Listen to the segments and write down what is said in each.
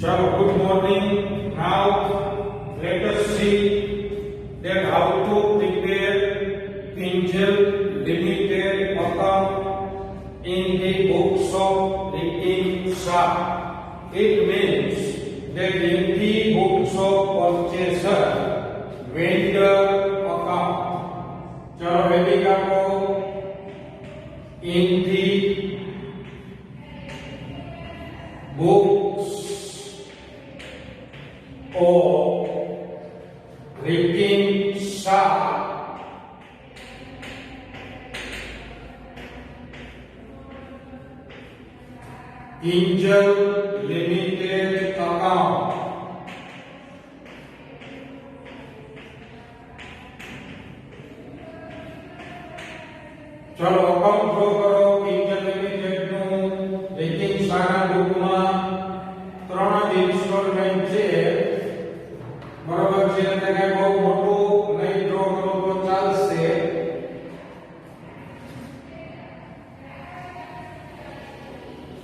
Chalo, good morning. Now let us see that how to prepare Kinjal Limited account in the books of Rikin Shah. It means that in the books of purchaser, vendor account. Chalo, ready kapo. In the books of Rikin Shah, Kinjal Limited account. चलो account draw करो Kinjal limited નું રેકિંગ શાના બુકમાં 3 installment છે બરોબર છે એટલે કે બહુ મોટું નહીં ડ્રો કરો તો ચાલશે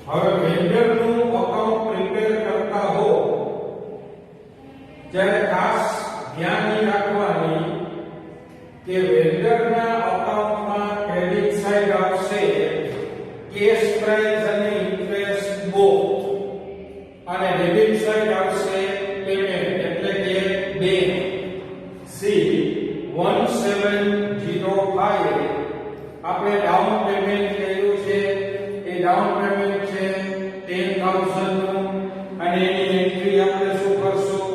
હવે વેન્ડર નું અકાઉન્ટ પ્રિપેર કરતા હો ત્યારે ખાસ ધ્યાન રાખવાની કે વેન્ડર ના અકાઉન્ટમાં ક્રેડિટ સાઇડ આવશે કેશ પ્રાઇસ અને ઇન્ટરેસ્ટ બોથ અને ડેબિટ સાઇડ આવશે પેમેન્ટ એટલે કે બેંક સી 1705 આપણે ડાઉન પેમેન્ટ કર્યું છે એ ડાઉન પેમેન્ટ છે 10000 નું અને એની એન્ટ્રી આપણે શું કરશું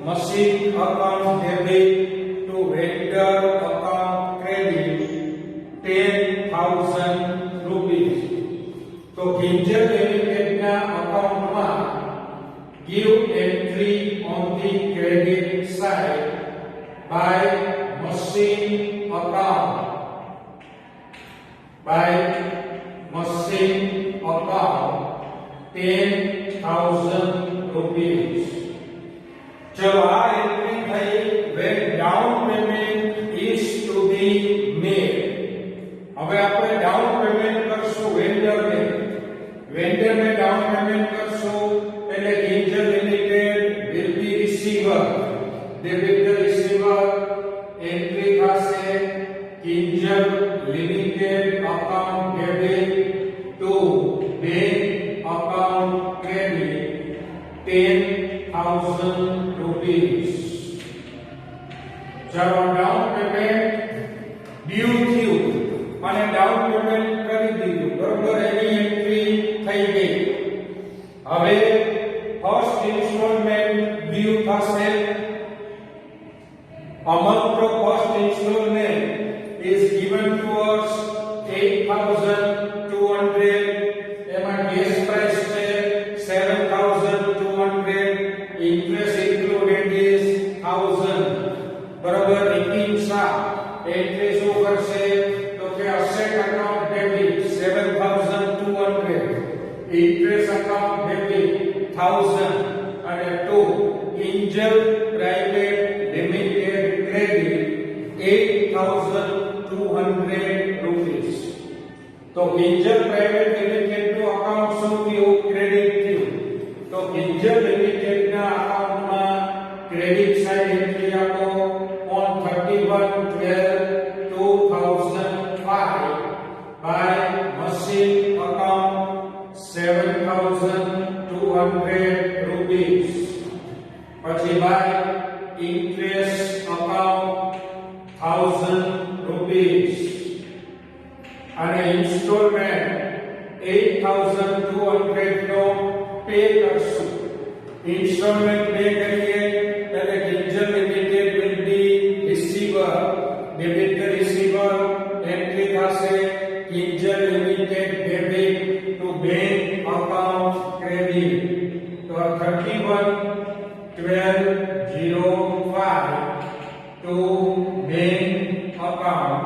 machine account debit two vendor account credit 10,000 rupees. તો કિંજલ લિમિટેડ ના અકાઉન્ટમાં give entry on the credit side by machine account $10,000 rupees. ચલો આ એન્ટ્રી થઈ when down payment is to be made. હવે આપણે ડાઉન પેમેન્ટ કરશું વેન્ડર ને ડાઉન પેમેન્ટ કરશું એટલે Kinjal limited will be receiver debit the receiver entry થશે Kinjal limited account debit to bank account credit 10,000 rupees. ચલો ડાઉન પેમેન્ટ ડ્યુ થયું અને ડાઉન પેમેન્ટ કરી દીધું બરોબર એની એન્ટ્રી થઈ ગઈ હવે ફર્સ્ટ ઇન્સ્ટોલમેન્ટ ડ્યુ થશે amount of first installment is given to us 8,200 એમાં કેશ પ્રાઇસ છે 7,200 ઇન્ટરેસ્ટ ઇન્ક્લુડેડ is 1000 બરોબર રેકિંગ શાહ એન્ટ્રી શું કરશે asset account debit 7,200 interest account debit 1000 and 2 Kinjal private limited credit 8,200 rupees. તો Kinjal private limited નું account શું થયું ક્રેડિટ થયું તો Kinjal limited ના અકાઉન્ટમાં ક્રેડિટ સાઇડ એન્ટ્રી આપો on 31/12/2005 by machine account 7,200 rupees. પછી by interest account 1,000 rupees. અને installment 8,200 નો પે કરશું installment પે કરીએ એટલે Kinjal Limited will be receiver debit the receiver entry થશે Kinjal Limited debit to bank account credit તો 31/12/05 to bank account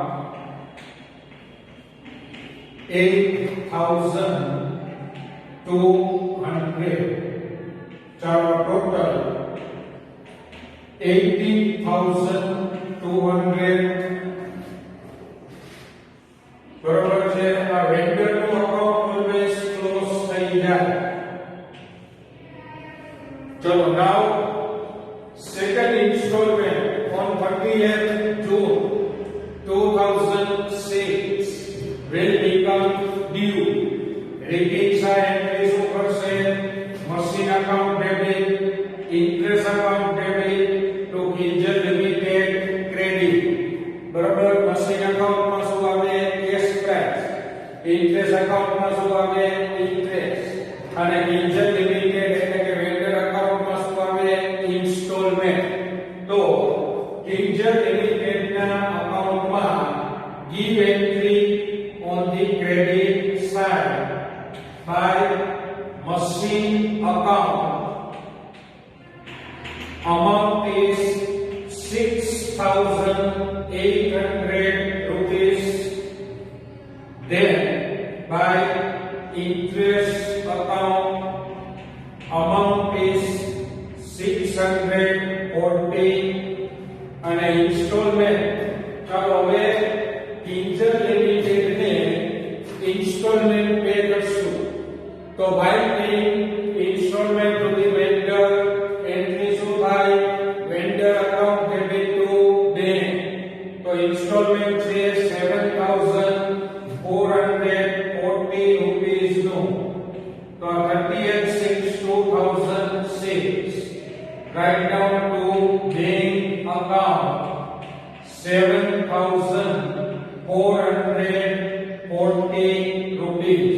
8,200 ચાલો total 18,200 બરોબર છે આ વેન્ડર નું અકાઉન્ટ ઓલવેઝ ક્લોઝ થઈ જાય चलो now second installment on 30th June 2006 will become due. Retention entries ઉપર છે machine account debit, interest account debit to Kinjal Limited credit. બરાબર machine account માં શું આવે cash price, interest account માં શું આવે interest અને Kinjal Limited એટલે કે vendor account માં શું આવે installment. તો Kinjal Limited ના account માં give entry on the credit side by machine account. Amount is 6,800 rupees. Then by interest account amount is 640 and installment. ચાલો હવે Kinjal Limited ને installment pay કરશું. તો by paying installment to the vendor, entry શું થાય vendor account debit to bank. તો installment છે 7,440 rupees નું. તો 30th/6/2006 write down to bank account 7,440 rupees.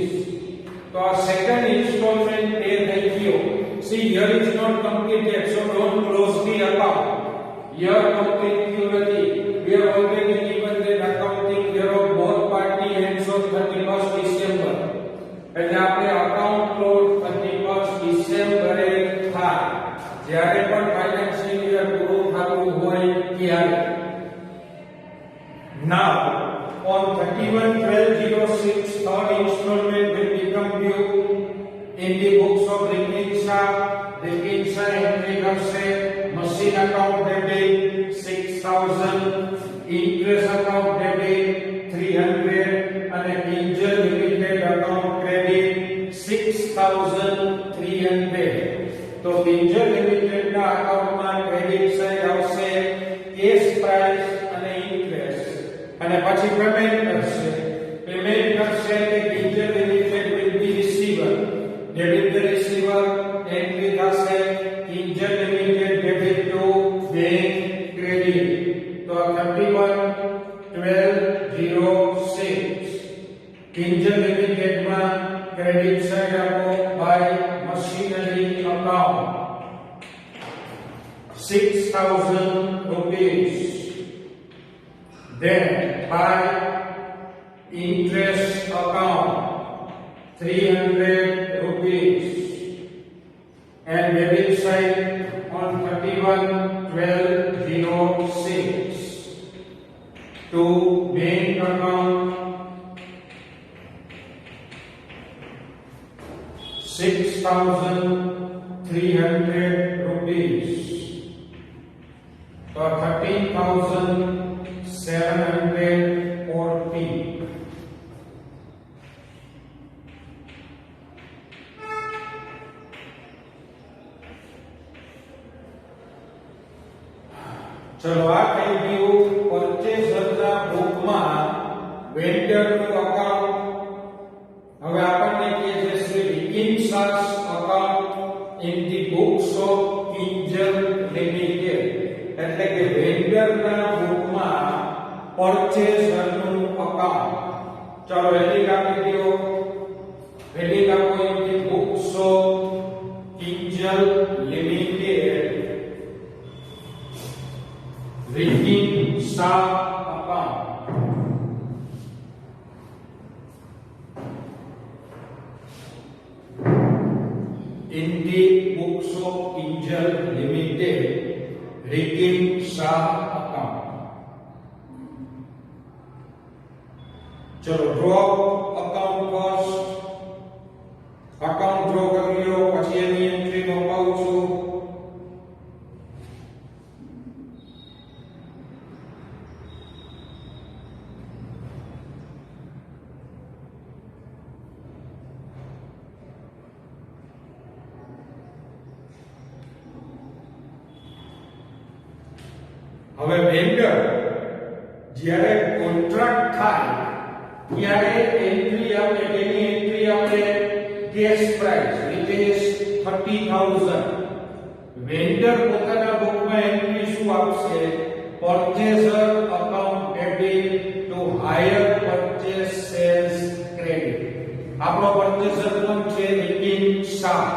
So our second installment pay થઈ ગયો. See here is not completed, so don't close the account. Here complete થયું નથી. We have already given the accounting year of both party ends on 31st December. એટલે આપણે account close 31st December એ થાય. જ્યારે પણ financial year પૂરું થતું હોય ત્યારે. Now, on 31/12/06, third installment will become due in the books of Rikinsha. Rikinsha entry કરશે machine account debit 6,000, interest account debit 300 અને Kinjal Limited account credit 6,300. તો Kinjal Limited ના અકાઉન્ટમાં ક્રેડિટ સાઈડ આવશે કેશ પ્રાઇસ અને ઇન્ટરેસ્ટ અને પછી payment કરશે કે Kinjal Limited will be receiver. Debit the receiver entry થશે Kinjal Limited debit to bank credit. તો 31/12/06 Kinjal Limited માં ક્રેડિટ સાઈડ આપો by machinery account 6,000 rupees. Then by interest account 300 rupees and debit side on 31/12/06 to bank account 6,300 rupees. So 13,740. ચલો આ થઈ ગયું પરચેઝર ના book માં વેન્ડર નું અકાઉન્ટ. હવે આપણને કહે છે Rikinsha's account in the books of Kinjal Limited. એટલે કે વેન્ડર ના બુક માં પરચેઝર નું અકાઉન્ટ. ચલો હેડિંગ આપી દો. હેડિંગ આપો in the books of Kinjal Limited. Rikinsha account. In the books of Kinjal Limited, Rikinsha account. चलो drop account first. account draw કરી લો પછી એની એન્ટ્રી નોંધાવું છું. હવે વેન્ડર જ્યારે કોન્ટ્રાક્ટ થાય ત્યારે એન્ટ્રી આપે, એની એન્ટ્રી આપે cash price which is 30,000. Vendor પોતાના બુકમાં એન્ટ્રી શું આપશે? purchaser account debit to higher purchase sales credit. આપણો purchaser કોણ છે? રિકિન શાહ.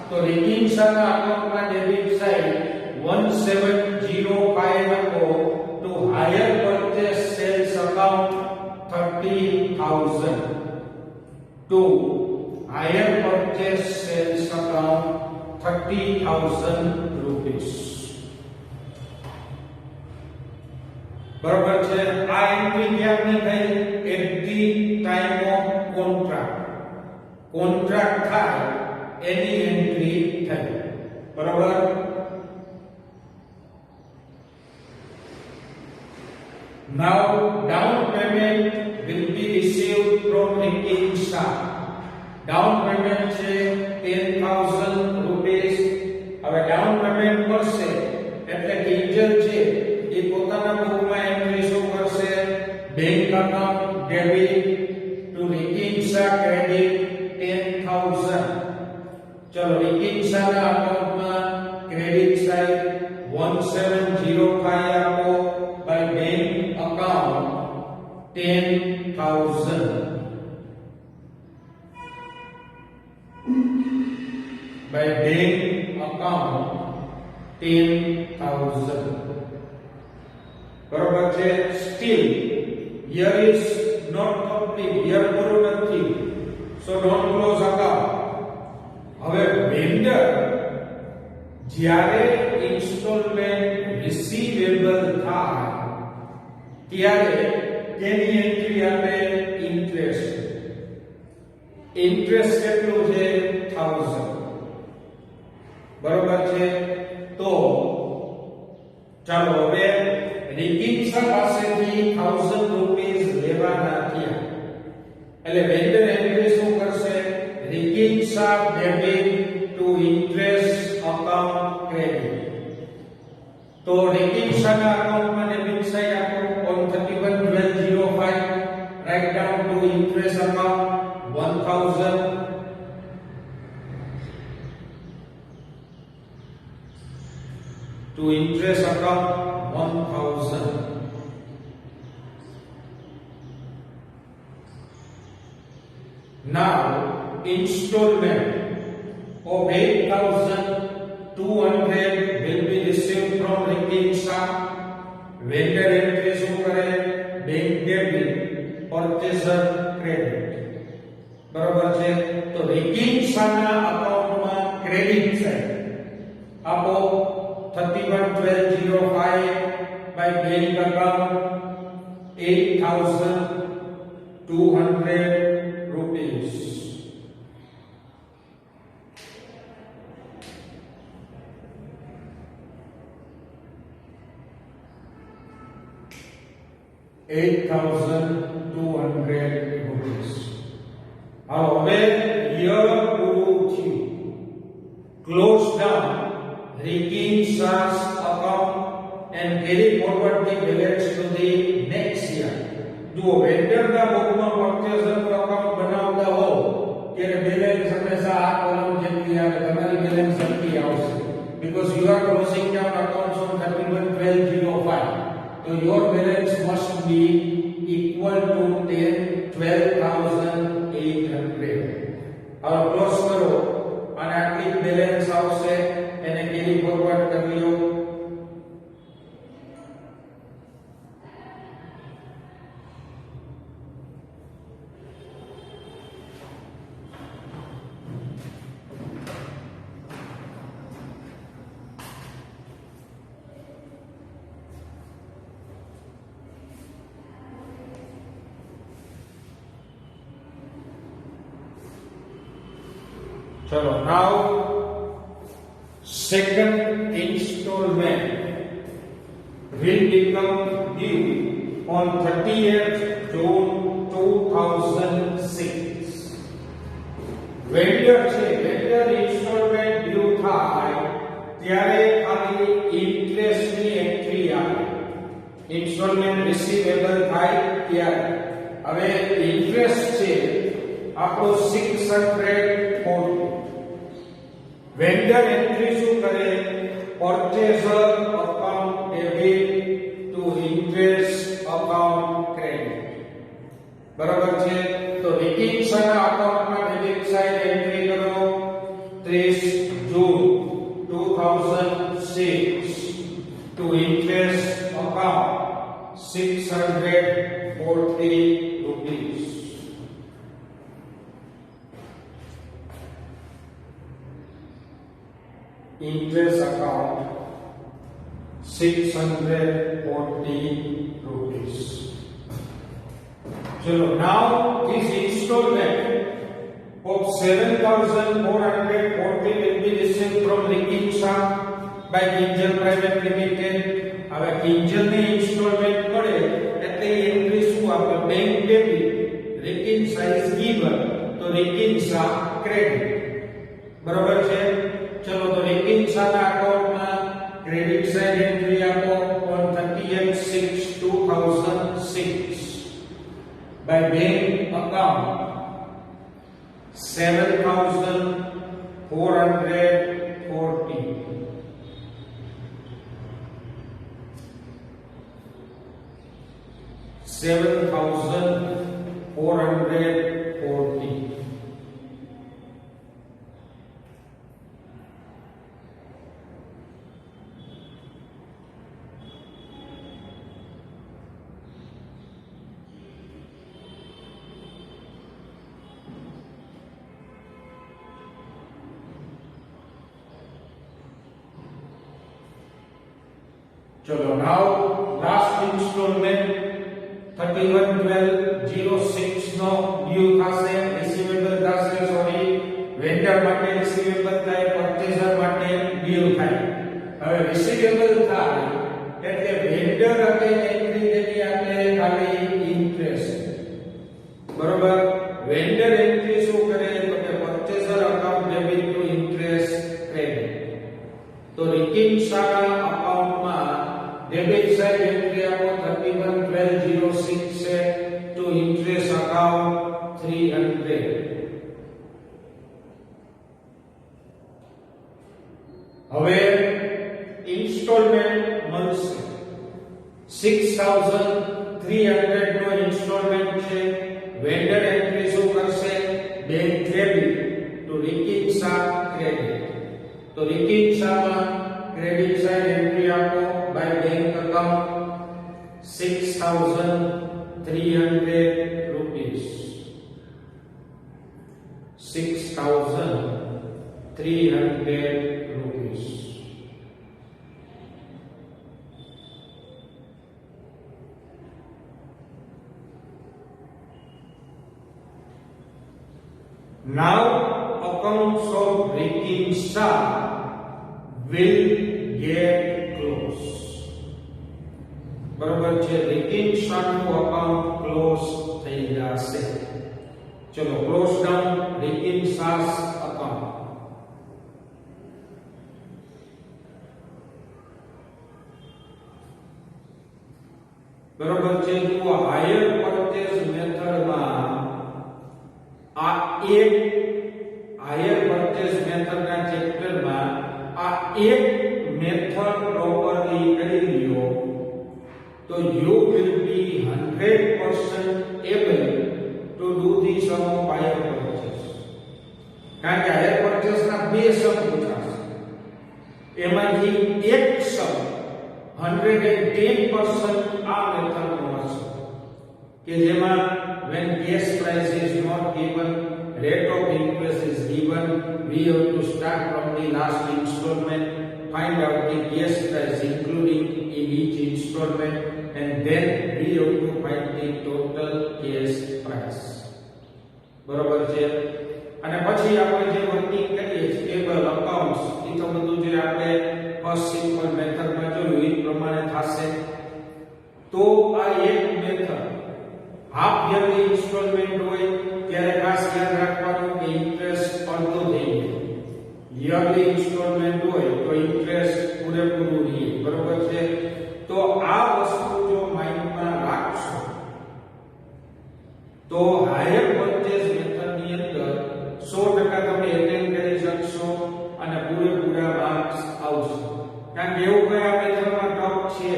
તો રિકિન શાહના અકાઉન્ટમાં ડેબિટ સાઈડ 1705 લખો to higher purchase sales account 30,000 to higher purchase sales account 30,000 rupees. બરોબર છે? આ એન્ટ્રી ક્યાંની થઈ? At the time of contract. Contract થાય એની એન્ટ્રી થઈ. બરોબર? Now down payment will be received from Rikin Shah. Down payment છે 10,000 rupees. હવે down payment કરશે એટલે કિંજલ છે એ પોતાના બુકમાં એન્ટ્રી શું કરશે? Bank account debit to Rikin Shah credit 10,000. ચલો રિકિન શાહના અકાઉન્ટમાં ક્રેડિટ સાઈડ 1705 આપો by bank account 10,000. By bank account 10,000. બરોબર છે? Still here is not complete. Here પૂરું નથી. So don't close account. હવે વેન્ડર જ્યારે ઇન્સ્ટોલમેન્ટ રિસીવેબલ થાય ત્યારે તેની એન્ટ્રી આપે ઇન્ટરેસ્ટ. ઇન્ટરેસ્ટ કેટલું છે? 1000. બરોબર છે? તો ચાલો હવે રિકિન શાહ પાસેથી 1000 રૂપીસ લેવાના થયા એટલે વેન્ડર એન્ટ્રી શું કરશે? Rikin Shah debit to interest account credit. તો રિકિન શાહના અકાઉન્ટમાં ડેબિટ સાઈડ આપો on 31/12/05 write down to interest account 1000 to interest account 1000. Now installment of 8,200 will be received from Rikin Shah. Vendor entry શું કરે? bank debit purchaser credit. બરોબર છે? તો રિકિન શાહના અકાઉન્ટમાં ક્રેડિટ સાઈડ આપો 31/12/05 by bank account 8,200 rupees. ₹8,200. હવે યર પૂરું થયું. Close down Rikin Shah's account and carry forward the balance to the next year. જો વેન્ડરના બુકમાં પર્ચેસરનું અકાઉન્ટ બનાવતા હો ત્યારે બેલેન્સ હંમેશા આ કોલમ જેટલી આવે, તમારી બેલેન્સ એટલી આવશે. Because you are closing down accounts on 31/12/05. So your balance must be equal to 12,800. હવે ક્લોઝ કરો અને આટલી બેલેન્સ આવશે એને કેરી ફોરવર્ડ કરી લો. ચલો now second installment will become due on 30th June 2006. Vendor છે vendor installment due થાય ત્યારે ખાલી ઇન્ટરેસ્ટ ની એન્ટ્રી આવે ઇન્સ્ટોલમેન્ટ રિસીવેબલ થાય ત્યારે હવે ઇન્ટરેસ્ટ છે આપણો 640. વેન્ડર એન્ટ્રી શું કરે? Purchaser account debit to interest account credit. બરાબર છે? તો વિકિંસના અકાઉન્ટમાં ડેબિટ સાઇડ એન્ટ્રી કરો 30 જૂન 2006 to interest account 640 rupees. Interest account 640 rupees. So now this installment of 7,440 will be received from Rikinsa by Kinjal Private Limited. હવે કિંજલ ની installment મળે એટલે entry શું આપે? Bank debit. Rikin Shah is given, તો રિકિન્સા ક્રેડિટ. બરાબર છે? ચલો તો રિકિન્સાના અકાઉન્ટમાં ક્રેડિટ સાઇડ એન્ટ્રી આપો on 30/6/2006 by bank account 7,440. $7,440. चलो now last installment 31/12/06 નો ડ્યુ થશે, રિસીવેબલ થશે. સોરી, વેન્ડર માટે રિસીવેબલ થાય, પરચેઝર માટે ડ્યુ થાય. હવે રિસીવેબલ થાય એટલે વેન્ડર અને એન્ટ્રી જેની આપણે ખાલી ઇન્ટરેસ્ટ. બરોબર? વેન્ડર એન્ટ્રી શું કરે? તો કે purchaser account debit to interest credit. તો રિકિન્સાના અકાઉન્ટમાં ડેબિટ સાઇડ એન્ટ્રી આપો 31/12/06 છે ટુ ઇન્ટરેસ્ટ અકાઉન્ટ 300. હવે ઇન્સ્ટોલમેન્ટ મળશે 6,300 નો ઇન્સ્ટોલમેન્ટ છે. વેન્ડર એન્ટ્રી શું કરશે? Bank debit to Rikin Shah credit. તો રિકિન્સામાં ક્રેડિટ સાઇડ એન્ટ્રી આપો by bank account 6,300 rupees. 6,300 rupees. Now accounts of Rikinsa will get closed. બરોબર છે? રિકિન્સાનું અકાઉન્ટ ક્લોઝ થઈ જશે. ચલો ક્લોઝ ડાઉન રિકિન્સાસ અકાઉન્ટ. બરોબર છે? તો હાયર પરચેઝ મેથડમાં આ એક હાયર પરચેઝ મેથડના ચેપ્ટરમાં આ એક મેથડ પ્રોપરલી કરી લ્યો તો you will be 100% able to do the sum of higher purchase. કારણ કે હાયર પરચેઝ ના બે સમ પૂછાશે, એમાંથી એક સમ 110% આ મેથડમાં હશે કે જેમાં when cash price is not given, rate of interest is given, we have to start from the last installment, find out the cash price including in each installment, and then we have to find the total cash price. બરોબર છે? અને પછી આપણે જે working કરીએ stable accounts, એ તો બધું જે આપણે ફર્સ્ટ સિમ્પલ મેથડમાં જોયું એ પ્રમાણે થશે. તો આ એક મેથડ હાફ યરલી ઇન્સ્ટોલમેન્ટ હોય ત્યારે ખાસ યાદ રાખવાનું કે ઇન્ટરેસ્ટ અડધો થઈ જાય. યરલી ઇન્સ્ટોલમેન્ટ હોય તો ઇન્ટરેસ્ટ પૂરેપૂરું રહે. બરોબર છે? તો આ વસ્તુ જો હાયર પરચેસ મેથડની અંદર 100% તમે એટેન્ડ કરી શકશો અને પૂરેપૂરા માર્ક્સ આવશે. કારણ કે એવું કઈ આ મેથડમાં ટફ છે.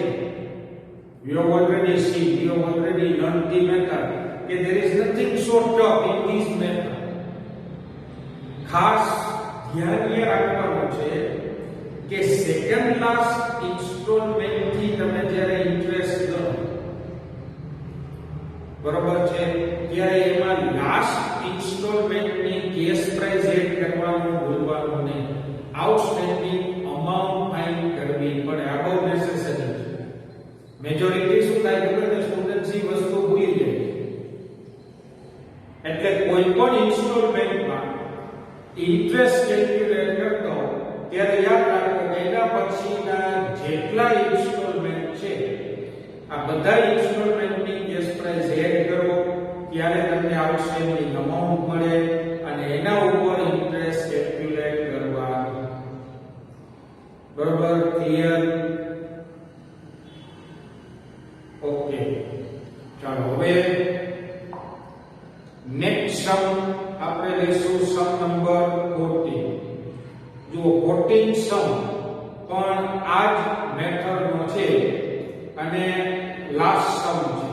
We have already seen, we have already learned the method. કે there is nothing so tough in this method. ખાસ ધ્યાન એ રાખવાનું છે કે સેકન્ડ લાસ્ટ ઇન્સ્ટોલમેન્ટ થી તમે જ્યારે ઇન્ટરેસ્ટ લો બરોબર છે ત્યારે એમાં લાસ્ટ ઇન્સ્ટોલમેન્ટ ની કેશ પ્રાઇસ એડ કરવાનું ભૂલવાનું નહીં. આઉટસ્ટેન્ડિંગ અમાઉન્ટ ફાઇન્ડ કરવી પડે. આ બહુ નેસેસરી છે. મેજોરિટી શું થાય ખબર છે સ્ટુડન્ટ્સ ની વસ્તુ ભૂલી જાય. એટલે કોઈ પણ ઇન્સ્ટોલમેન્ટમાં ઇન્ટરેસ્ટ કેલ્ક્યુલેટ કરતો ત્યારે યાદ રાખો કે એના પછીના જેટલા ઇન્સ્ટોલમેન્ટ છે આ બધા ઇન્સ્ટોલમેન્ટની કેશ પ્રાઇસ એડ કરો ત્યારે તમને આઉટસ્ટેન્ડિંગ અમાઉન્ટ મળે અને એના ઉપર ઇન્ટરેસ્ટ કેલ્ક્યુલેટ કરવા. બરોબર? ક્લિયર? ઓકે, ચાલો હવે નેક્સ્ટ સમ આપણે લઈશું સમ નંબર 14. જો 14 સમ પણ આ જ મેથડનો છે અને લાસ્ટ સમ છે.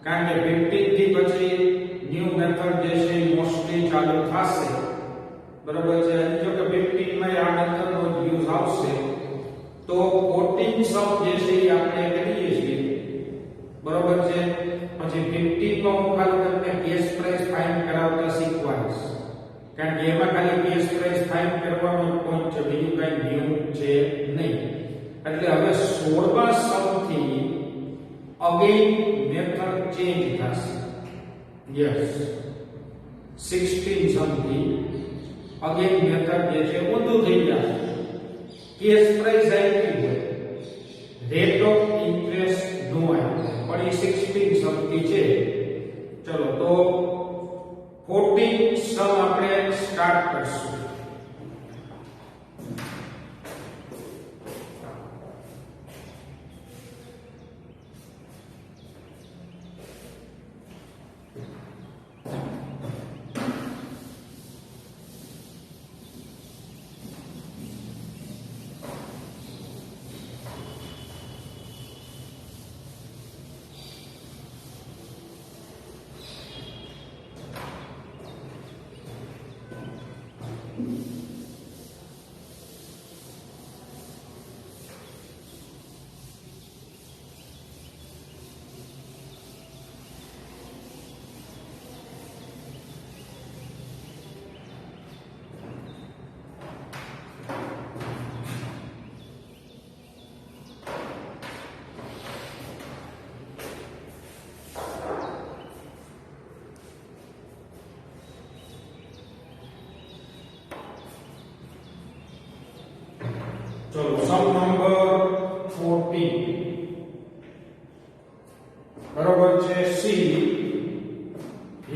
કારણ કે 15 થી પછી ન્યુ મેથડ જે છે મોસ્ટલી ચાલુ થશે. બરોબર છે? જો કે 15 માં આ મેથડનો યુઝ આવશે તો 14 સમ જે છે એ આપણે કરીએ છીએ. બરોબર છે? પછી 15 માં હું ખાલી તમને કેશ પ્રાઇસ ફાઇન્ડ કરાવતા શીખવાડીશ. કારણ કે એમાં ખાલી કેશ પ્રાઇસ ફાઇન્ડ કરવાનો પોઈન્ટ છે, બીજું કઈ ન્યુ છે નહીં. એટલે હવે 16મા સમ થી અગેન મેથડ ચેન્જ થશે. યસ, 16 સમ થી અગેન મેથડ જે છે ઊંધું થઈ જશે. કેશ પ્રાઇસ આવી છે, રેટ ઓફ ઇન્ટરેસ્ટ નો આવી, પણ એ 16 સમ થી છે. ચલો તો 14 સમ આપણે સ્ટાર્ટ કરશું. ચલો સમ નંબર 14. બરોબર છે? C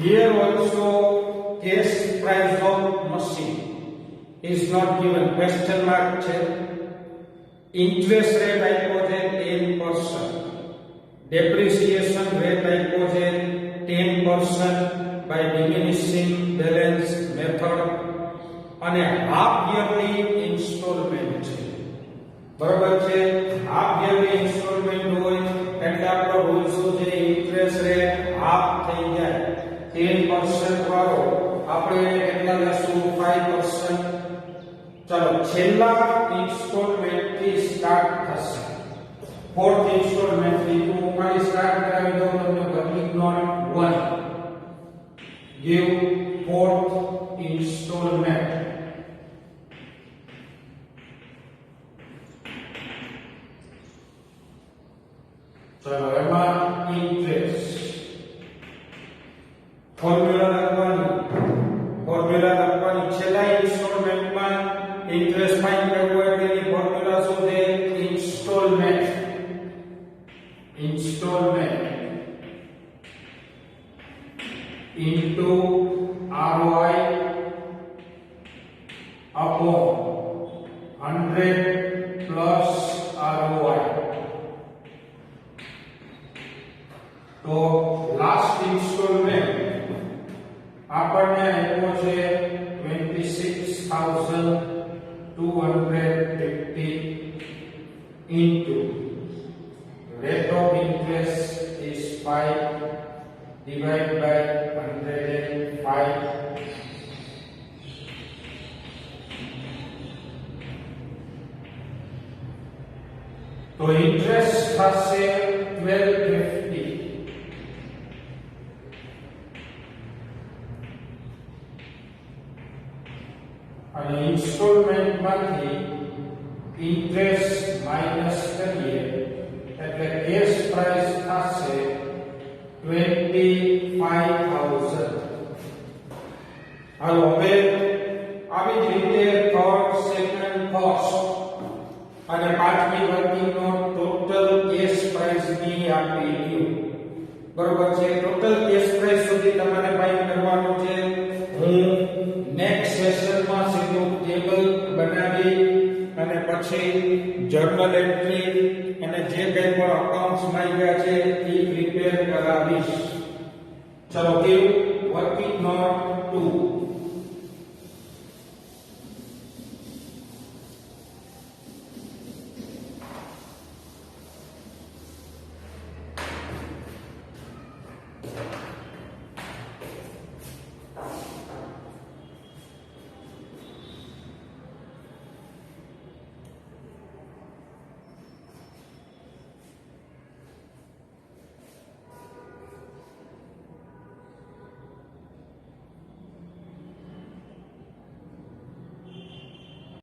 here also cash price of machine is not given. question mark છે. interest rate આપ્યો છે 10%. depreciation rate આપ્યો છે 10% by diminishing balance method અને half yearly installment છે. બરોબર છે? હાફ યરલી ઇન્સ્ટોલમેન્ટ હોય એટલે આપણો રૂલ શું છે? ઇન્ટરેસ્ટ રેટ હાફ થઈ જાય. 10% વાળો આપણે કેટલા લેશું? 5%. ચલો છેલ્લા ઇન્સ્ટોલમેન્ટ થી સ્ટાર્ટ થશે. ફોર્થ ઇન્સ્ટોલમેન્ટ થી હું ખાલી સ્ટાર્ટ કરાવી દઉં તમને. બદલી નોટ 1 give fourth installment. ચલો એમાં ઇન્ટરેસ્ટ ફોર્મ્યુલા લખવાની. છેલ્લા ઇન્સ્ટોલમેન્ટમાં ઇન્ટરેસ્ટ ફાઇન્ડ કરવું હોય તેની ફોર્મ્યુલા શું છે? Installment into ROI upon 100 plus ROI. तो लास्ट इंस्टॉलमेंट આપણને આપ્યો છે 26,250 into rate of interest is 5 divided by 105. તો ઇન્ટરેસ્ટ થશે 1250 અને ઇન્સ્ટોલમેન્ટ માંથી ઇન્ટરેસ્ટ માઈનસ કરીએ એટલે કેશ પ્રાઇસ થશે 25,000. હાલો હવે આવી જ રીતે થર્ડ સેકન્ડ ફર્સ્ટ અને પાંચમી working note total cash price ની આપી દઉં. બરોબર છે. ટોટલ કેશ પ્રાઇસ સુધી તમારે ફાઇન્ડ કરવાનું છે. હું નેક્સ્ટ સેશનમાં સીધું ટેબલ બનાવી અને પછી જર્નલ એન્ટ્રી અને જે કંઈ પણ અકાઉન્ટ્સ માં ગયા છે એ પ્રિપેર કરાવીશ. ચલો ગીવ વર્કિંગ નોટ 2.